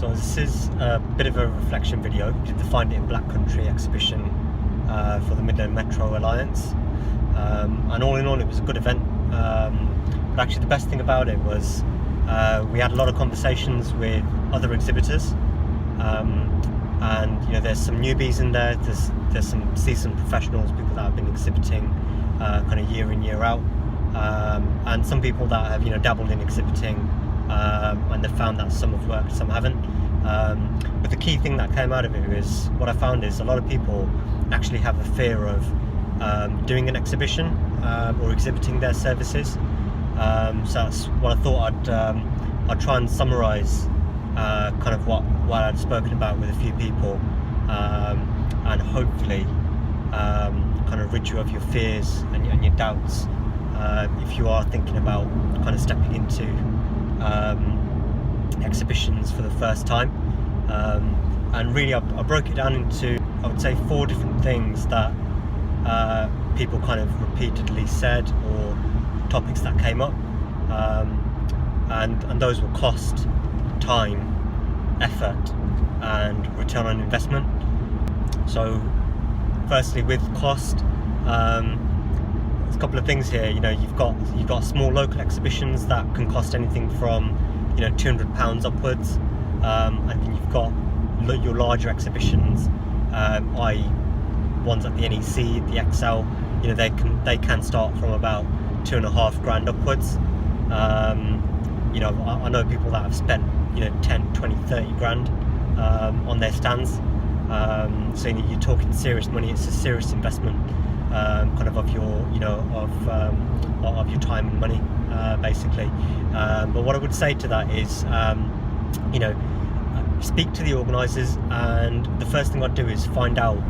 So this is a bit of a reflection video. We did the FindItIn Black Country exhibition for the Midland Metro Alliance, and all in all it was a good event, but actually the best thing about it was we had a lot of conversations with other exhibitors, and there's some newbies in there, there's some seasoned professionals, people that have been exhibiting kind of year in year out, and some people that have dabbled in exhibiting, and they've found that some have worked, some haven't. But the key thing that came out of it is, what I found is a lot of people actually have a fear of doing an exhibition or exhibiting their services. So that's what I thought I'd try and summarise kind of what I'd spoken about with a few people, and hopefully kind of rid you of your fears and your doubts if you are thinking about kind of stepping into exhibitions for the first time. And really I broke it down into, I would say, 4 different things that people kind of repeatedly said, or topics that came up, and those were cost, time, effort and return on investment. So firstly, with cost, there's a couple of things here. You've got small local exhibitions that can cost anything from £200 upwards, and then you've got your larger exhibitions, i.e. ones at the NEC, the XL. They can start from about £2,500 upwards. I know people that have spent 10, 20, 30 grand on their stands. So you're talking serious money. It's a serious investment, kind of your of your time and money, basically. But what I would say to that is, speak to the organisers, and the first thing I'd do is find out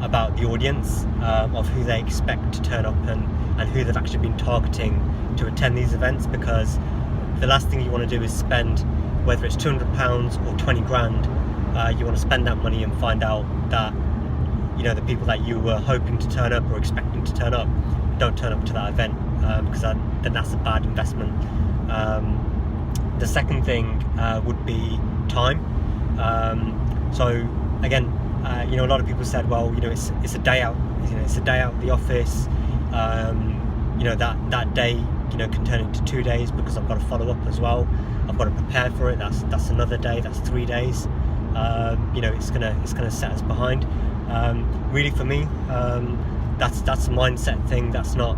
about the audience, of who they expect to turn up and who they've actually been targeting to attend these events, because the last thing you want to do is spend, whether it's £200 or 20 grand, you want to spend that money and find out that the people that you were hoping to turn up or expecting to turn up don't turn up to that event, because then that's a bad investment. The second thing would be time. So again, a lot of people said, well, it's a day out, it's a day out of the office. That day can turn into 2 days because I've got to follow up as well. I've got to prepare for it. That's another day. That's 3 days. It's gonna set us behind. Really, for me, that's a mindset thing. That's not.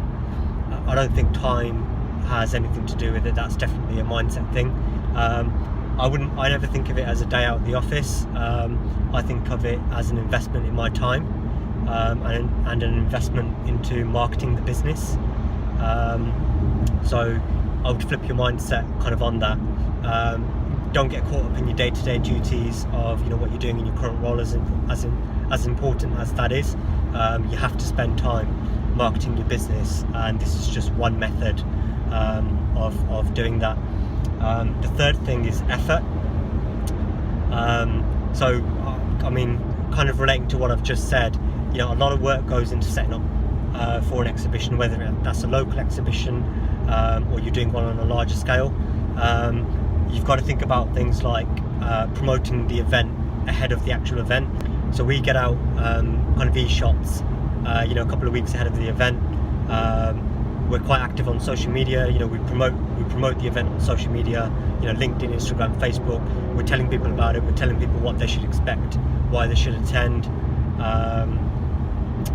I don't think time has anything to do with it. That's definitely a mindset thing. I never think of it as a day out of the office. I think of it as an investment in my time, and an investment into marketing the business. So I would flip your mindset kind of on that. Don't get caught up in your day-to-day duties of what you're doing in your current role, as important as that is. You have to spend time marketing your business, and this is just one method of doing that. The third thing is effort. So kind of relating to what I've just said, a lot of work goes into setting up for an exhibition, whether that's a local exhibition or you're doing one on a larger scale. You've got to think about things like promoting the event ahead of the actual event. So we get out kind of e-shots a couple of weeks ahead of the event. We're quite active on social media. We promote the event on social media, LinkedIn, Instagram, Facebook. We're telling people about it. We're telling people what they should expect, why they should attend,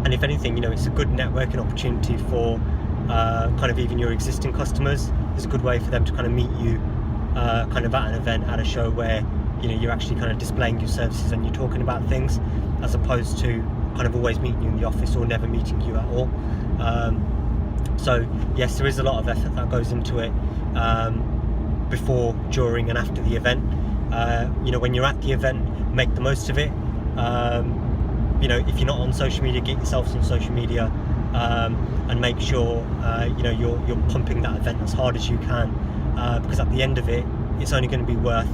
and if anything, it's a good networking opportunity for kind of even your existing customers. It's a good way for them to kind of meet you kind of at an event, at a show where you're actually kind of displaying your services and you're talking about things, as opposed to kind of always meeting you in the office or never meeting you at all. So yes, there is a lot of effort that goes into it, before, during and after the event. When you're at the event, make the most of it. If you're not on social media, get yourself on social media, and make sure you're pumping that event as hard as you can, because at the end of it, it's only going to be worth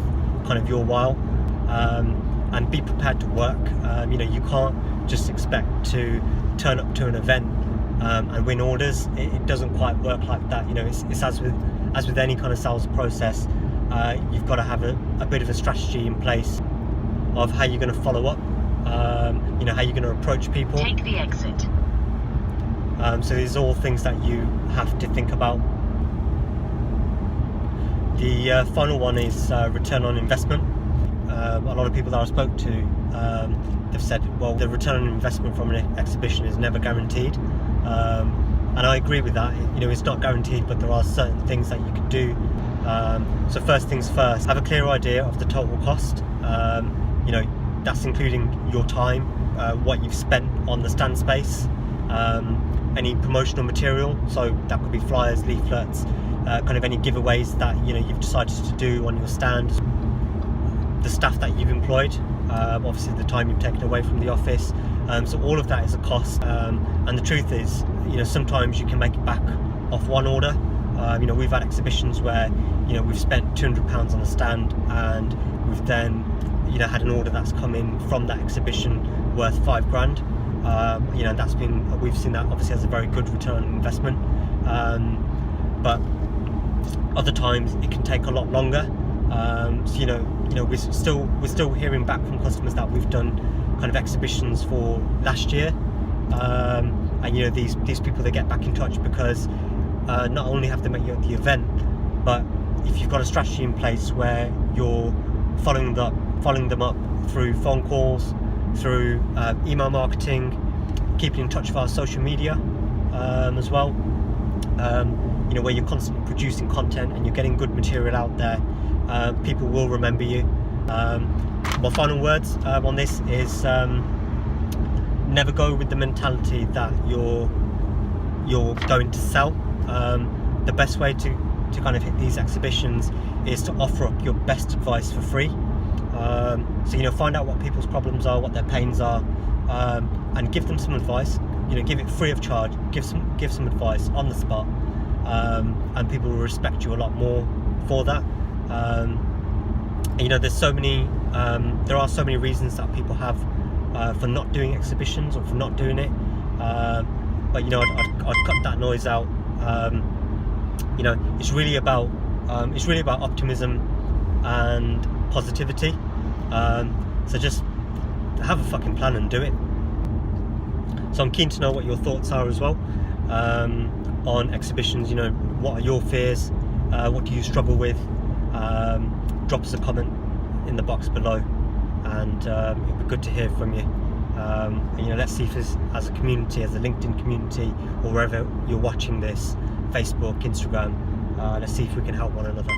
kind of your while. And be prepared to work. You can't just expect to turn up to an event and win orders. It doesn't quite work like that. It's as with any kind of sales process. you've got to have a bit of a strategy in place of how you're going to follow up, you know, how you're going to approach people. Take the exit. So these are all things that you have to think about. The final one is return on investment. A lot of people that I spoke to, they've said, well, the return on investment from an exhibition is never guaranteed. And I agree with that. You know, it's not guaranteed, but there are certain things that you can do. So first things first, have a clear idea of the total cost. You know, that's including your time, what you've spent on the stand space, any promotional material. So that could be flyers, leaflets, kind of any giveaways that, you know, you've decided to do on your stand. The staff that you've employed, obviously the time you've taken away from the office. So all of that is a cost. And the truth is, you know, sometimes you can make it back off one order. You know, we've had exhibitions where, you know, we've spent £200 on a stand, and we've then, you know, had an order that's come in from that exhibition worth £5,000. You know, we've seen that obviously as a very good return on investment. But other times it can take a lot longer. So you know, we're still hearing back from customers that we've done kind of exhibitions for last year, and you know, these people, they get back in touch because not only have they met you at the event, but if you've got a strategy in place where you're following them up through phone calls, through email marketing, keeping in touch via social media as well, you know, where you're constantly producing content and you're getting good material out there, people will remember you. My final words on this is never go with the mentality that you're going to sell. The best way to kind of hit these exhibitions is to offer up your best advice for free. So, you know, find out what people's problems are, what their pains are, and give them some advice. You know, give it free of charge. Give some advice on the spot, and people will respect you a lot more for that. You know, there are so many reasons that people have for not doing exhibitions or for not doing it. But you know, I'd cut that noise out. You know, it's really about optimism and positivity. So just have a fucking plan and do it. So I'm keen to know what your thoughts are as well on exhibitions. You know, what are your fears? What do you struggle with? Drop us a comment in the box below, and it'd be good to hear from you. And, you know, let's see if as a community, as a LinkedIn community, or wherever you're watching this, Facebook, Instagram, let's see if we can help one another.